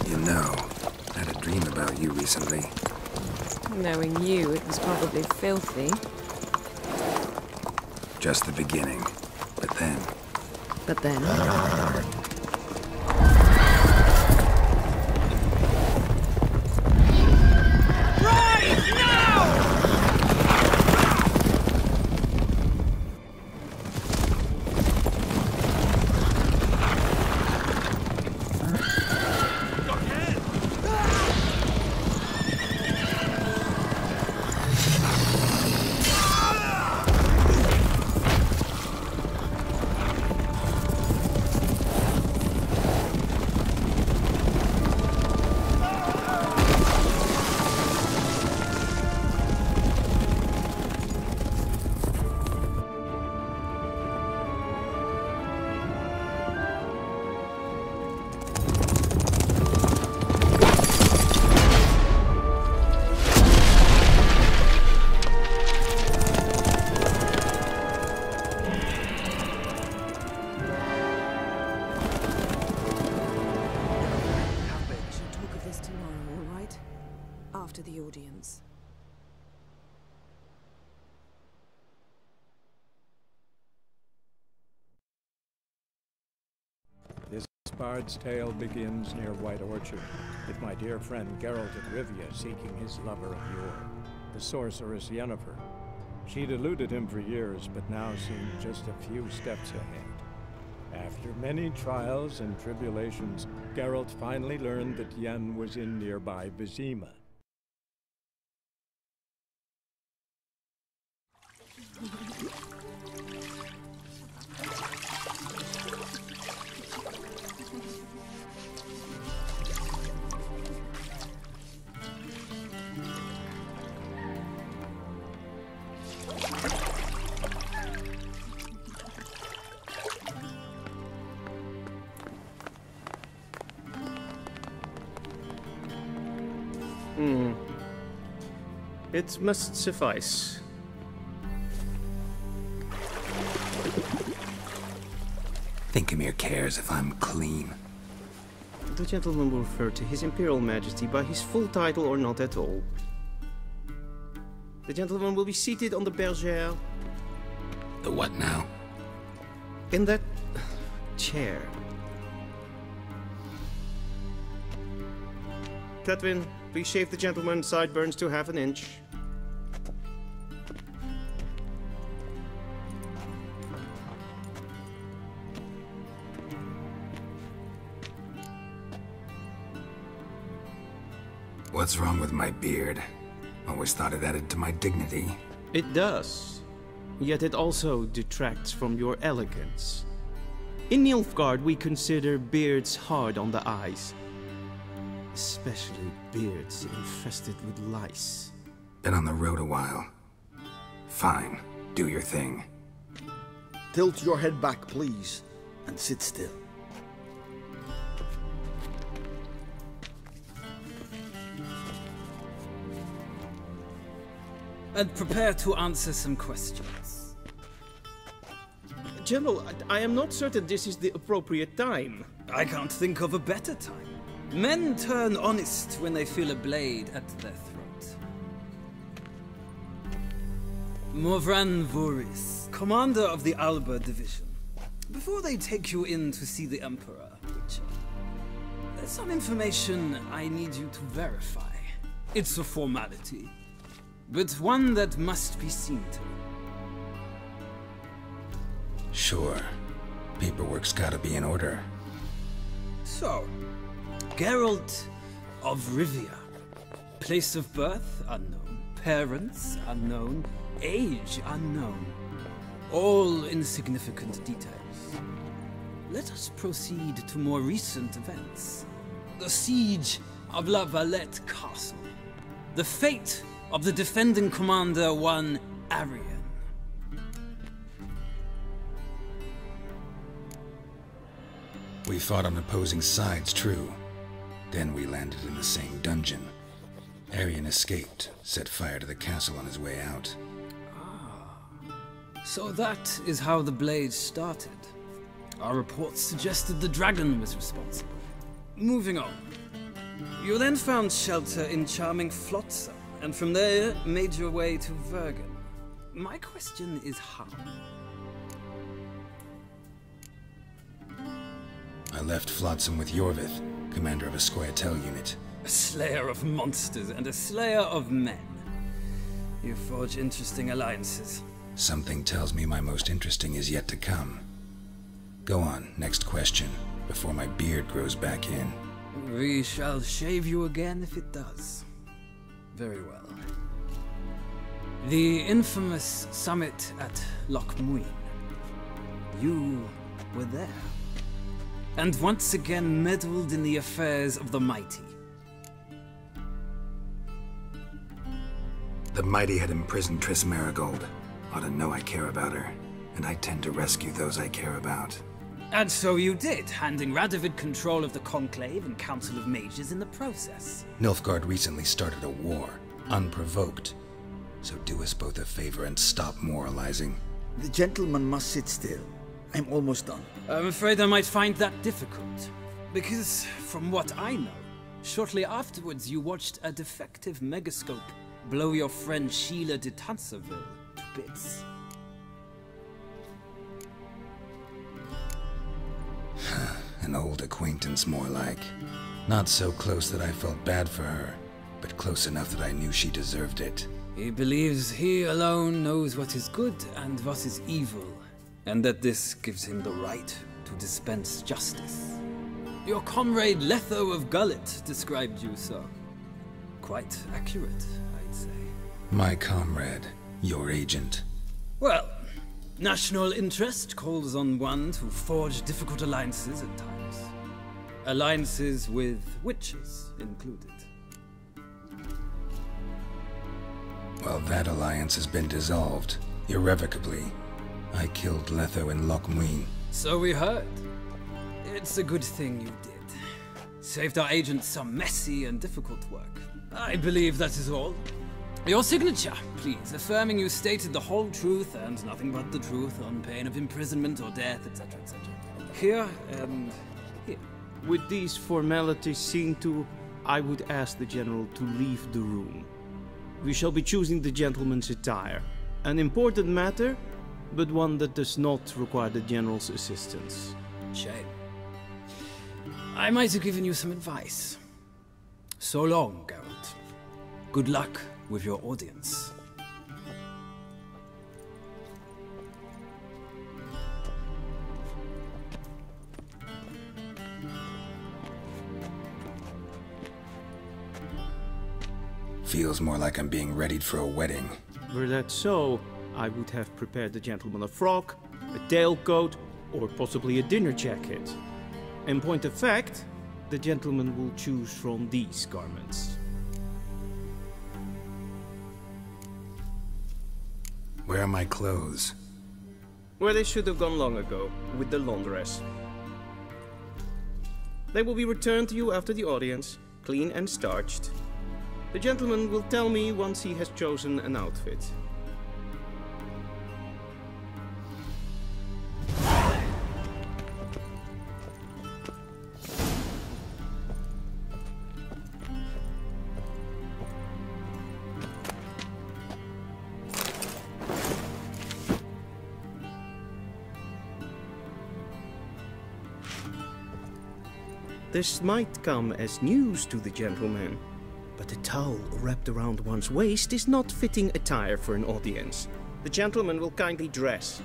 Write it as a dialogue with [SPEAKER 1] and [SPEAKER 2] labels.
[SPEAKER 1] You know, I had a dream about you recently.
[SPEAKER 2] Knowing you, it was probably filthy.
[SPEAKER 1] Just the beginning. But then...
[SPEAKER 2] But then... After the audience.
[SPEAKER 3] This Bard's tale begins near White Orchard, with my dear friend Geralt of Rivia seeking his lover of yore, the sorceress Yennefer. She'd eluded him for years, but now seemed just a few steps ahead. After many trials and tribulations, Geralt finally learned that Yen was in nearby Vizima.
[SPEAKER 4] It must suffice.
[SPEAKER 1] Thinkamere cares if I'm clean.
[SPEAKER 4] The gentleman will refer to His Imperial Majesty by his full title or not at all. The gentleman will be seated on the bergère.
[SPEAKER 1] The what now?
[SPEAKER 4] In that chair. Tedwin, please shave the gentleman's sideburns to half an inch.
[SPEAKER 1] What's wrong with my beard? Always thought it added to my dignity.
[SPEAKER 4] It does. Yet it also detracts from your elegance. In Nilfgaard, we consider beards hard on the eyes. Especially beards infested with lice.
[SPEAKER 1] Been on the road a while. Fine. Do your thing.
[SPEAKER 5] Tilt your head back, please, and sit still.
[SPEAKER 6] And prepare to answer some questions.
[SPEAKER 4] General, I am not certain this is the appropriate time.
[SPEAKER 6] I can't think of a better time. Men turn honest when they feel a blade at their throat. Morvran Voorhis, commander of the Alba Division. Before they take you in to see the Emperor, Witcher, there's some information I need you to verify. It's a formality, but one that must be seen to.
[SPEAKER 1] Sure. Paperwork's gotta be in order.
[SPEAKER 6] So, Geralt of Rivia. Place of birth unknown. Parents unknown. Age unknown. All insignificant details. Let us proceed to more recent events. The siege of La Valette Castle. The fate of the defending commander, one Arian.
[SPEAKER 1] We fought on opposing sides, true. Then we landed in the same dungeon. Arian escaped, set fire to the castle on his way out.
[SPEAKER 6] So that is how the Blade started. Our reports suggested the dragon was responsible. Moving on. You then found shelter in charming Flotsam, and from there made your way to Vergen. My question is how?
[SPEAKER 1] I left Flotsam with Yorvith, commander of a Scoia'tael unit.
[SPEAKER 6] A slayer of monsters and a slayer of men. You forge interesting alliances.
[SPEAKER 1] Something tells me my most interesting is yet to come. Go on, next question, before my beard grows back in.
[SPEAKER 6] We shall shave you again if it does. Very well. The infamous summit at Loch Muin. You were there. And once again meddled in the affairs of the mighty.
[SPEAKER 1] The mighty had imprisoned Triss Merigold. Ought to know I care about her, and I tend to rescue those I care about.
[SPEAKER 6] And so you did, handing Radovid control of the Conclave and Council of Mages in the process.
[SPEAKER 1] Nilfgaard recently started a war, unprovoked. So do us both a favor and stop moralizing.
[SPEAKER 5] The gentleman must sit still. I'm almost done.
[SPEAKER 6] I'm afraid I might find that difficult. Because, from what I know, shortly afterwards you watched a defective megascope blow your friend Sheila de Tanserville to bits.
[SPEAKER 1] An old acquaintance, more like. Not so close that I felt bad for her, but close enough that I knew she deserved it.
[SPEAKER 6] He believes he alone knows what is good and what is evil, and that this gives him the right to dispense justice. Your comrade Letho of Gullet described you so. Quite accurate, I'd say.
[SPEAKER 1] My comrade, your agent.
[SPEAKER 6] Well, national interest calls on one to forge difficult alliances at times. Alliances with witches included.
[SPEAKER 1] Well, that alliance has been dissolved, irrevocably. I killed Letho in Loch Muin.
[SPEAKER 6] So we heard. It's a good thing you did. Saved our agent some messy and difficult work. I believe that is all. Your signature, please, affirming you stated the whole truth and nothing but the truth on pain of imprisonment or death, etc., etc. Here and here.
[SPEAKER 4] With these formalities seen to, I would ask the General to leave the room. We shall be choosing the gentleman's attire. An important matter, but one that does not require the General's assistance.
[SPEAKER 6] Shame. I might have given you some advice. So long, Geralt. Good luck with your audience.
[SPEAKER 1] Feels more like I'm being readied for a wedding.
[SPEAKER 4] Were that so, I would have prepared the gentleman a frock, a tailcoat, or possibly a dinner jacket. In point of fact, the gentleman will choose from these garments.
[SPEAKER 1] Where are my clothes?
[SPEAKER 4] Where they should have gone long ago, with the laundress. They will be returned to you after the audience, clean and starched. The gentleman will tell me once he has chosen an outfit. This might come as news to the gentleman, but a towel wrapped around one's waist is not fitting attire for an audience. The gentleman will kindly dress